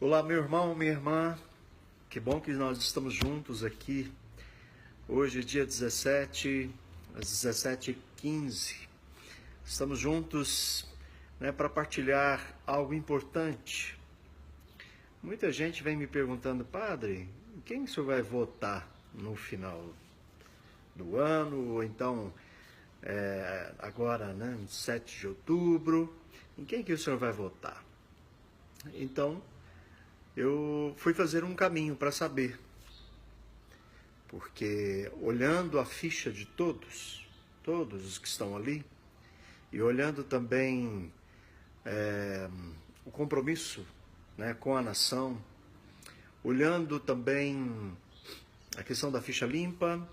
Olá, meu irmão, minha irmã. Que bom que nós estamos juntos aqui. Hoje é dia 17, às 17h15. Estamos juntos, para partilhar algo importante. Muita gente vem me perguntando, padre, quem o senhor vai votar no final do ano? Ou então, agora, no 7 de outubro, em quem que o senhor vai votar? Então, eu fui fazer um caminho para saber, porque olhando a ficha de todos os que estão ali, e olhando também o compromisso, com a nação, olhando também a questão da ficha limpa,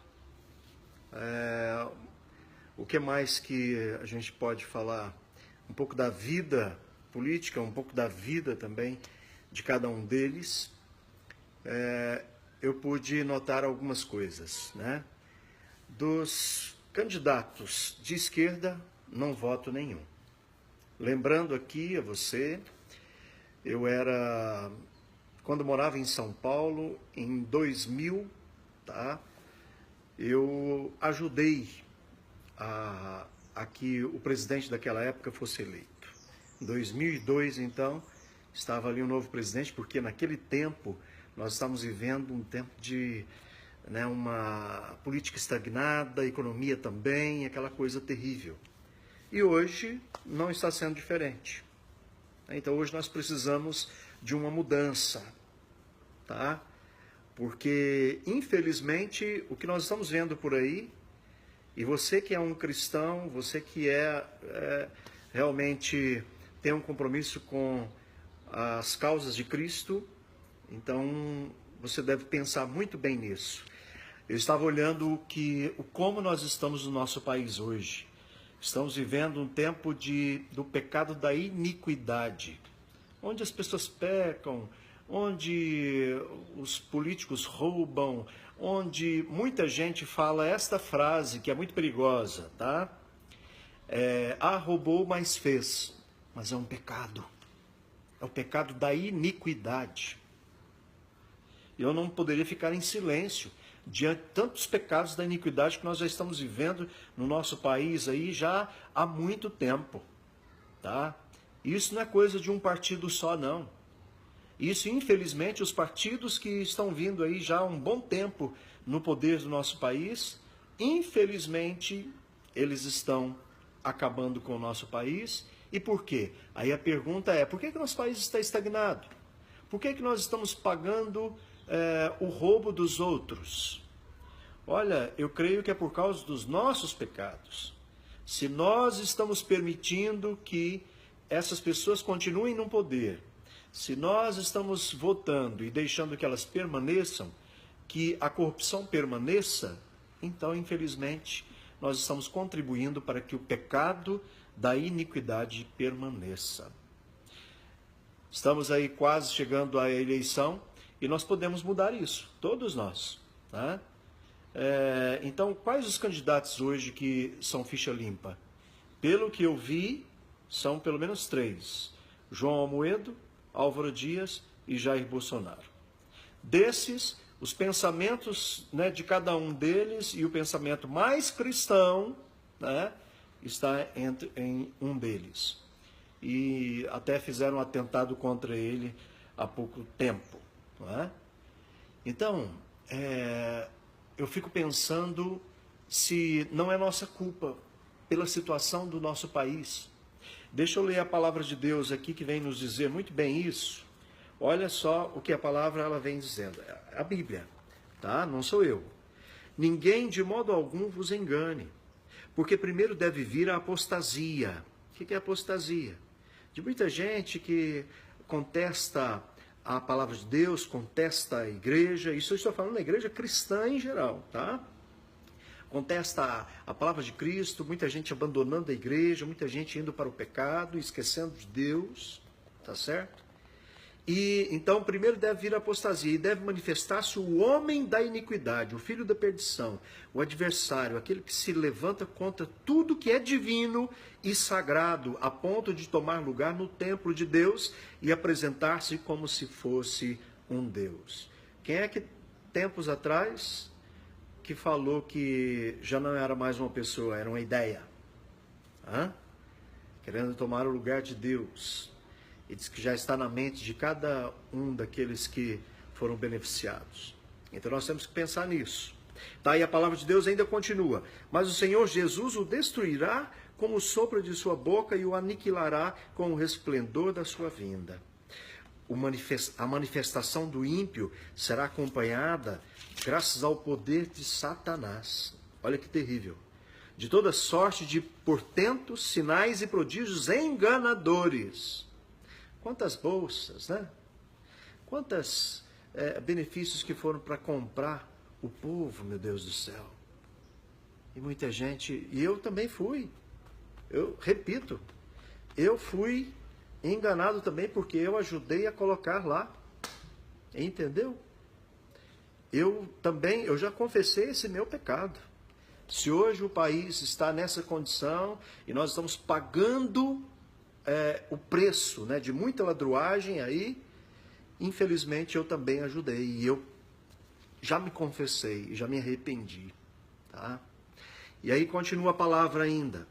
o que mais que a gente pode falar? Um pouco da vida política, um pouco da vida também de cada um deles, eu pude notar algumas coisas, Dos candidatos de esquerda, não voto nenhum. Lembrando aqui a você, quando morava em São Paulo, em 2000, eu ajudei a que o presidente daquela época fosse eleito. Em 2002, então, estava ali um novo presidente, porque naquele tempo nós estávamos vivendo um tempo de uma política estagnada, economia também, aquela coisa terrível. E hoje não está sendo diferente. Então hoje nós precisamos de uma mudança, Porque, infelizmente, o que nós estamos vendo por aí, e você que é um cristão, você que realmente tem um compromisso com as causas de Cristo, então você deve pensar muito bem nisso. Eu estava olhando como nós estamos no nosso país hoje. Estamos vivendo um tempo do pecado da iniquidade, onde as pessoas pecam, onde os políticos roubam, onde muita gente fala esta frase que é muito perigosa, roubou, mas fez. Mas é um pecado. É o pecado da iniquidade. Eu não poderia ficar em silêncio diante de tantos pecados da iniquidade que nós já estamos vivendo no nosso país aí já há muito tempo, Isso não é coisa de um partido só, não. Isso, infelizmente, os partidos que estão vindo aí já há um bom tempo no poder do nosso país, infelizmente, eles estão acabando com o nosso país. E por quê? Aí a pergunta é, por que o nosso país está estagnado? Por que nós estamos pagando o roubo dos outros? Olha, eu creio que é por causa dos nossos pecados. Se nós estamos permitindo que essas pessoas continuem no poder, se nós estamos votando e deixando que elas permaneçam, que a corrupção permaneça, então, infelizmente, nós estamos contribuindo para que o pecado da iniquidade permaneça. Estamos aí quase chegando à eleição e nós podemos mudar isso, todos nós. Então, quais os candidatos hoje que são ficha limpa? Pelo que eu vi, são pelo menos 3. João Amoedo, Álvaro Dias e Jair Bolsonaro. Desses, os pensamentos de cada um deles e o pensamento mais cristão está em um deles. E até fizeram um atentado contra ele há pouco tempo. Então, eu fico pensando se não é nossa culpa pela situação do nosso país. Deixa eu ler a palavra de Deus aqui que vem nos dizer muito bem isso. Olha só o que a palavra ela vem dizendo. A Bíblia, Não sou eu. Ninguém de modo algum vos engane, porque primeiro deve vir a apostasia. O que é apostasia? De muita gente que contesta a palavra de Deus, contesta a igreja, isso eu estou falando da igreja cristã em geral, Contesta a palavra de Cristo, muita gente abandonando a igreja, muita gente indo para o pecado, esquecendo de Deus, certo? E então primeiro deve vir a apostasia e deve manifestar-se o homem da iniquidade, o filho da perdição, o adversário, aquele que se levanta contra tudo que é divino e sagrado, a ponto de tomar lugar no templo de Deus e apresentar-se como se fosse um Deus. Quem é que tempos atrás que falou que já não era mais uma pessoa, era uma ideia? Querendo tomar o lugar de Deus. E diz que já está na mente de cada um daqueles que foram beneficiados. Então nós temos que pensar nisso. Tá? E a palavra de Deus ainda continua. Mas o Senhor Jesus o destruirá com o sopro de sua boca e o aniquilará com o resplendor da sua vinda. A manifestação do ímpio será acompanhada graças ao poder de Satanás. Olha que terrível. De toda sorte de portentos, sinais e prodígios enganadores. Quantas bolsas, né? Quantos benefícios que foram para comprar o povo, meu Deus do céu. E muita gente, e eu também fui. Eu repito, eu fui enganado também porque eu ajudei a colocar lá. Entendeu? Eu já confessei esse meu pecado. Se hoje o país está nessa condição e nós estamos pagando o preço, né, de muita ladruagem aí, infelizmente eu também ajudei e eu já me confessei, já me arrependi, tá? E aí continua a palavra ainda.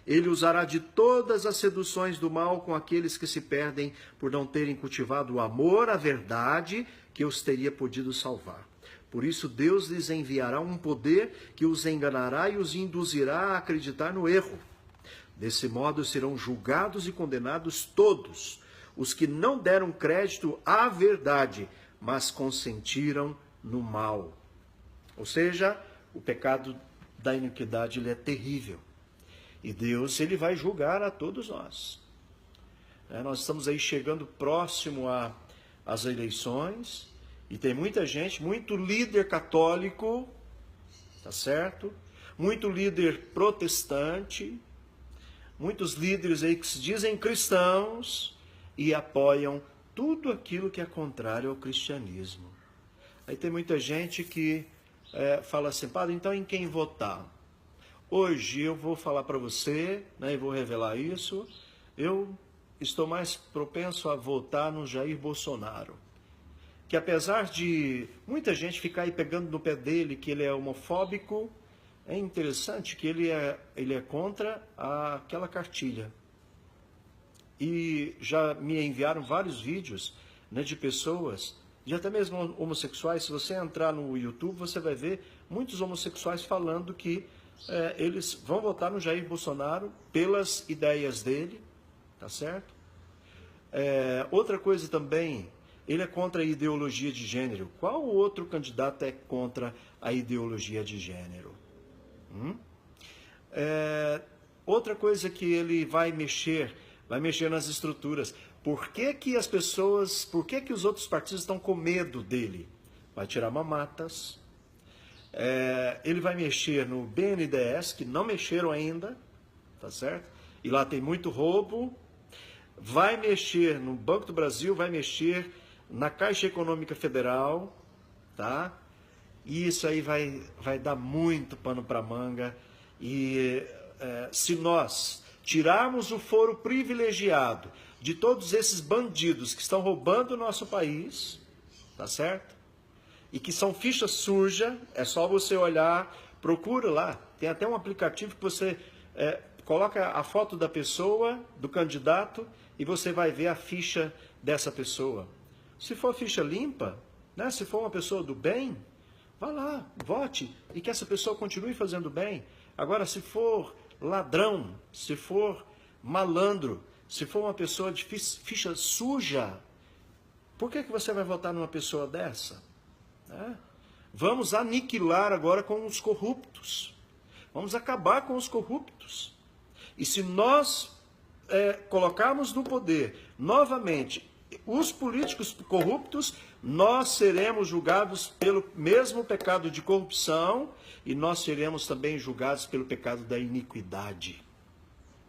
Ele usará de todas as seduções do mal com aqueles que se perdem por não terem cultivado o amor à verdade que os teria podido salvar. Por isso Deus lhes enviará um poder que os enganará e os induzirá a acreditar no erro. Desse modo serão julgados e condenados todos os que não deram crédito à verdade, mas consentiram no mal. Ou seja, o pecado da iniquidade ele é terrível. E Deus ele vai julgar a todos nós. Nós estamos aí chegando próximo às eleições e tem muita gente, muito líder católico, tá certo? Muito líder protestante, muitos líderes aí que se dizem cristãos e apoiam tudo aquilo que é contrário ao cristianismo. Aí tem muita gente que fala assim, padre, então em quem votar? Hoje eu vou falar para você, né, e vou revelar isso, eu estou mais propenso a votar no Jair Bolsonaro. Que apesar de muita gente ficar aí pegando no pé dele, que ele é homofóbico, é interessante que ele é contra aquela cartilha. E já me enviaram vários vídeos, né, de pessoas, de até mesmo homossexuais. Se você entrar no YouTube, você vai ver muitos homossexuais falando que eles vão votar no Jair Bolsonaro pelas ideias dele, tá certo? Outra coisa também, ele é contra a ideologia de gênero. Qual outro candidato é contra a ideologia de gênero? Outra coisa que ele vai mexer nas estruturas. Por que os outros partidos estão com medo dele? Vai tirar mamatas. Ele vai mexer no BNDES, que não mexeram ainda, tá certo? E lá tem muito roubo. Vai mexer no Banco do Brasil, vai mexer na Caixa Econômica Federal, tá? E isso aí vai dar muito pano para manga. E se nós tirarmos o foro privilegiado de todos esses bandidos que estão roubando o nosso país, tá certo? E que são ficha suja, é só você olhar, procura lá. Tem até um aplicativo que você coloca a foto da pessoa, do candidato, e você vai ver a ficha dessa pessoa. Se for ficha limpa, né, se for uma pessoa do bem, vá lá, vote, e que essa pessoa continue fazendo bem. Agora, se for ladrão, se for malandro, se for uma pessoa de ficha suja, por que você vai votar numa pessoa dessa? Vamos aniquilar agora com os corruptos. Vamos acabar com os corruptos. E se nós colocarmos no poder novamente os políticos corruptos, nós seremos julgados pelo mesmo pecado de corrupção e nós seremos também julgados pelo pecado da iniquidade.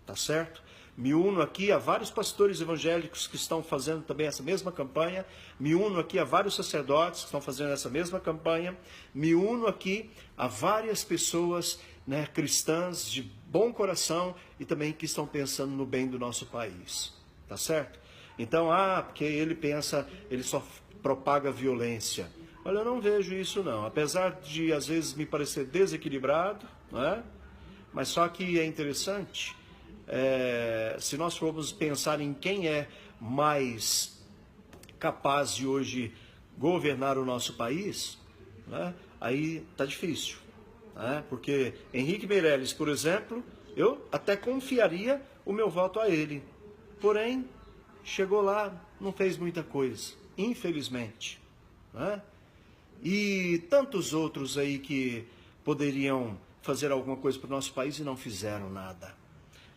Tá certo? Me uno aqui a vários pastores evangélicos que estão fazendo também essa mesma campanha. Me uno aqui a vários sacerdotes que estão fazendo essa mesma campanha. Me uno aqui a várias pessoas, né, cristãs de bom coração e também que estão pensando no bem do nosso país. Tá certo? Então, porque ele só propaga violência. Olha, eu não vejo isso não. Apesar de às vezes me parecer desequilibrado, né? Mas só que é interessante. Se nós formos pensar em quem é mais capaz de hoje governar o nosso país, né, aí está difícil, né, porque Henrique Meirelles, por exemplo, eu até confiaria o meu voto a ele, porém, chegou lá, não fez muita coisa, infelizmente, né? E tantos outros aí que poderiam fazer alguma coisa para o nosso país e não fizeram nada.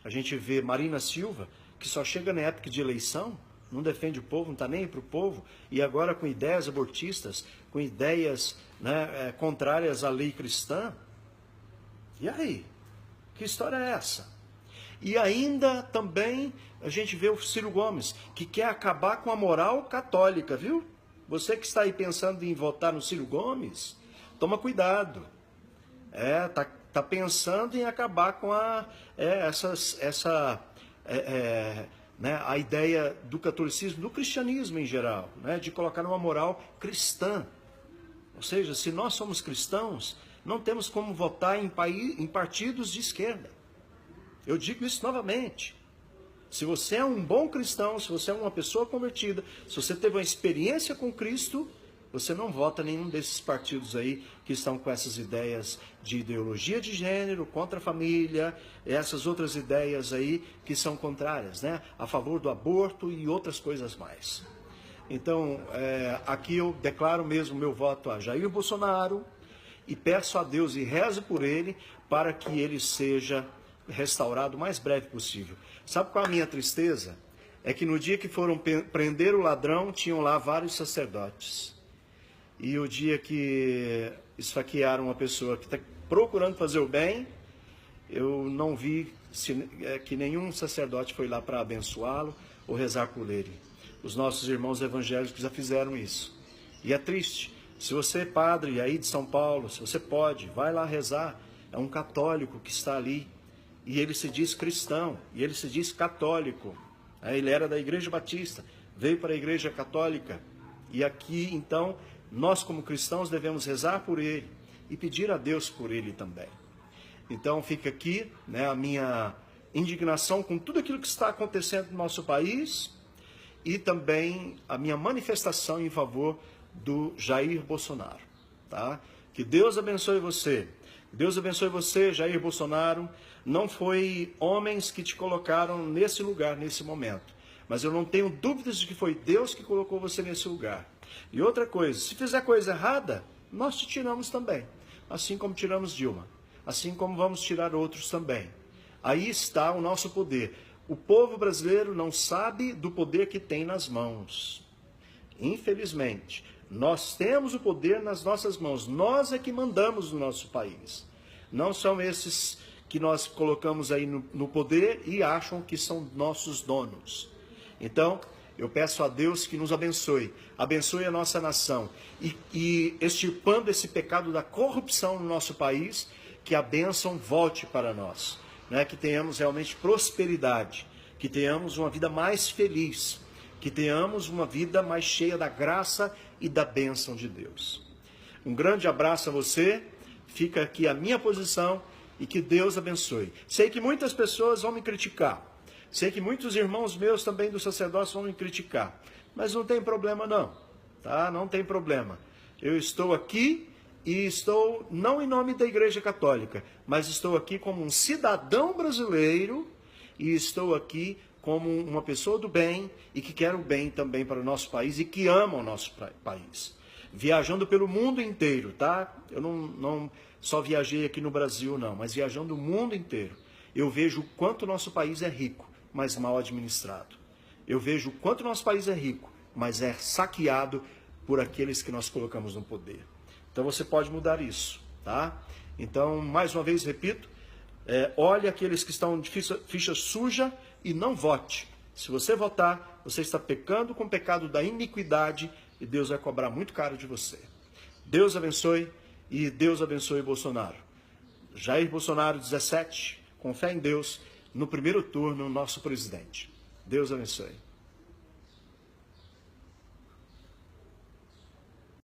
A gente vê Marina Silva, que só chega na época de eleição, não defende o povo, não está nem aí para o povo, e agora com ideias abortistas, com ideias, né, contrárias à lei cristã. E aí? Que história é essa? E ainda também a gente vê o Ciro Gomes, que quer acabar com a moral católica, viu? Você que está aí pensando em votar no Ciro Gomes, toma cuidado. Tá pensando em acabar com né, a ideia do catolicismo, do cristianismo em geral, né, de colocar uma moral cristã. Ou seja, se nós somos cristãos, não temos como votar em partidos de esquerda. Eu digo isso novamente. Se você é um bom cristão, se você é uma pessoa convertida, se você teve uma experiência com Cristo, você não vota em nenhum desses partidos aí que estão com essas ideias de ideologia de gênero, contra a família, essas outras ideias aí que são contrárias, né? A favor do aborto e outras coisas mais. Então, aqui eu declaro mesmo meu voto a Jair Bolsonaro e peço a Deus e rezo por ele para que ele seja restaurado o mais breve possível. Sabe qual é a minha tristeza? É que no dia que foram prender o ladrão, tinham lá vários sacerdotes. E o dia que esfaquearam uma pessoa que está procurando fazer o bem, eu não vi que nenhum sacerdote foi lá para abençoá-lo ou rezar por ele. Os nossos irmãos evangélicos já fizeram isso. E é triste. Se você é padre aí de São Paulo, se você pode, vai lá rezar. É um católico que está ali. E ele se diz cristão, e ele se diz católico. Ele era da Igreja Batista, veio para a Igreja Católica. E aqui, então, nós como cristãos devemos rezar por ele e pedir a Deus por ele também. Então fica aqui, né, a minha indignação com tudo aquilo que está acontecendo no nosso país e também a minha manifestação em favor do Jair Bolsonaro. Tá? Que Deus abençoe você. Deus abençoe você, Jair Bolsonaro. Não foi homens que te colocaram nesse lugar, nesse momento. Mas eu não tenho dúvidas de que foi Deus que colocou você nesse lugar. E outra coisa, se fizer coisa errada, nós te tiramos também. Assim como tiramos Dilma. Assim como vamos tirar outros também. Aí está o nosso poder. O povo brasileiro não sabe do poder que tem nas mãos. Infelizmente, nós temos o poder nas nossas mãos. Nós é que mandamos no nosso país. Não são esses que nós colocamos aí no poder e acham que são nossos donos. Então, eu peço a Deus que nos abençoe, abençoe a nossa nação e extirpando esse pecado da corrupção no nosso país, que a bênção volte para nós, né? Que tenhamos realmente prosperidade, que tenhamos uma vida mais feliz, que tenhamos uma vida mais cheia da graça e da bênção de Deus. Um grande abraço a você, fica aqui a minha posição e que Deus abençoe. Sei que muitas pessoas vão me criticar. Sei que muitos irmãos meus também do sacerdócio vão me criticar, mas não tem problema não, tá? Não tem problema. Eu estou aqui e estou não em nome da Igreja Católica, mas estou aqui como um cidadão brasileiro e estou aqui como uma pessoa do bem e que quer o bem também para o nosso país e que ama o nosso país. Viajando pelo mundo inteiro, tá? Eu não só viajei aqui no Brasil não, mas viajando o mundo inteiro. Eu vejo o quanto o nosso país é rico, mas mal administrado. Eu vejo o quanto o nosso país é rico, mas é saqueado por aqueles que nós colocamos no poder. Então você pode mudar isso, tá? Então, mais uma vez, repito, olhe aqueles que estão de ficha suja e não vote. Se você votar, você está pecando com o pecado da iniquidade e Deus vai cobrar muito caro de você. Deus abençoe e Deus abençoe Bolsonaro. Jair Bolsonaro, 17, com fé em Deus, no primeiro turno, nosso presidente. Deus abençoe.